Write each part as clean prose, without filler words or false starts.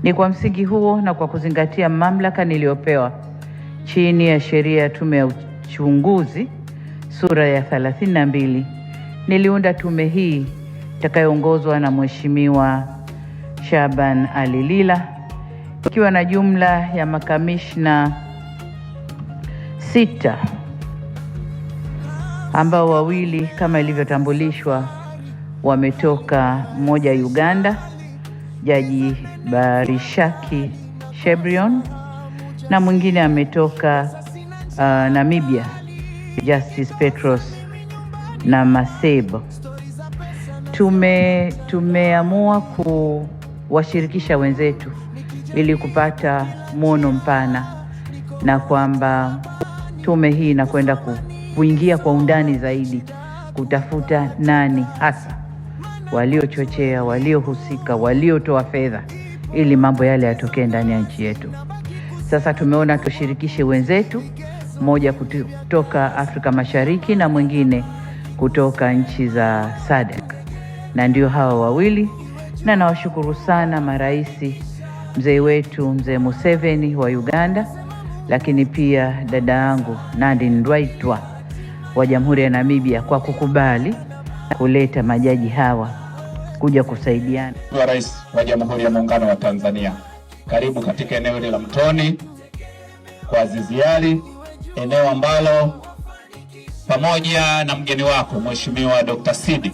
Ni kwa msingi huo na kwa kuzingatia mamlaka niliyopewa chini ya sheria ya Tume ya Uchunguzi sura ya 32, niliunda tume hii itakayoongozwa na Mheshimiwa Shaban Ali Lila, ikiwa na jumla ya makamishna 6 ambao wawili kama ilivyotambulishwa wametoka, mmoja Uganda, Jaji Barishaki Shebrion, na mwingine ametoka Namibia, Justice Petros na Masebo. Tumeamua kuwashirikisha wenzetu ili kupata muono mpana, na kwamba tume hii inakwenda kuingia kwa undani zaidi kutafuta nani hasa waliochochea, waliohusika, waliotoa fedha ili mambo yale yatokee ndani ya nchi yetu. Sasa tumeona tushirikishe wenzetu, mmoja kutoka Afrika Mashariki na mwingine kutoka nchi za SADC, na ndio hawa wawili. Na nawashukuru sana maraisi, mzee wetu mzee Museveni wa Uganda, lakini pia dada yangu Nandi Ndaitwah wa Jamhuri ya Namibia kwa kukubali kuleta majaji hawa kuja kusaidiana. Rais wa Jamhuri ya Muungano wa Tanzania, karibu katika eneo hili la Mtoni kwa Azizi Ali, eneo ambalo pamoja na mgeni wako Mheshimiwa Dr. Sidi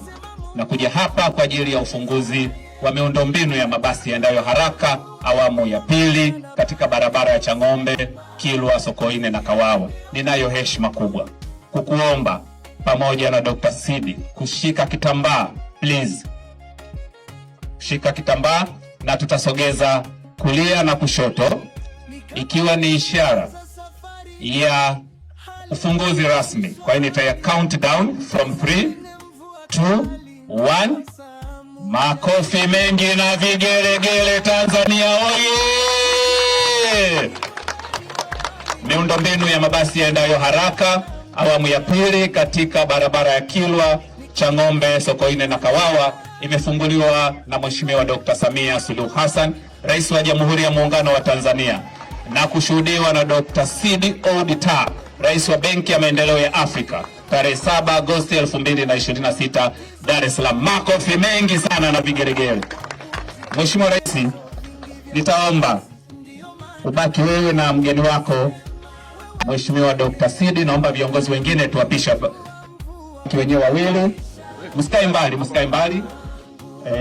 na kuja hapa kwa ajili ya ufunguzi wa miundombinu ya mabasi yaendayo haraka awamu ya pili katika barabara ya Chang'ombe, Kilwa, Sokoine na Kawawa. Ninayo heshima kubwa kukuomba pamoja na Dr. Sidi kushika kitambaa, please. Shika kitambaa na tutasogeza kulia na kushoto, ikiwa ni ishara ya ufunguzi rasmi. Kwa hiyo nitaya countdown from 3, 2, 1. Makofi mengi na vigelegele Tanzania oye! Miundombinu ya mabasi yaendayo haraka awamu ya pili katika barabara ya Kilwa, Chang'ombe, Sokoine na Kawawa imefunguliwa na Mheshimiwa Dr. Samia Suluhu Hassan, Rais wa Jamhuri ya Muungano wa Tanzania, na kushuhudiwa na Dr. Sidi Ould Tah, Rais wa Benki ya Maendeleo ya Afrika, tarehe 7 Agosti 2026, Dar es Salaam. Makofi mengi sana na vigelegele. Mheshimiwa Rais, nitaomba ubaki wewe na mgeni wako Mheshimiwa Dr. Sidi. Naomba viongozi wengine tuwapisha wenyewe wawili. Msikae mbali.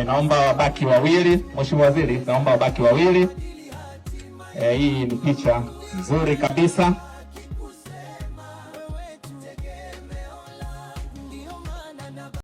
Naomba wabaki wawili. Mheshimiwa Waziri, naomba wabaki wawili. Hii ni picha nzuri kabisa.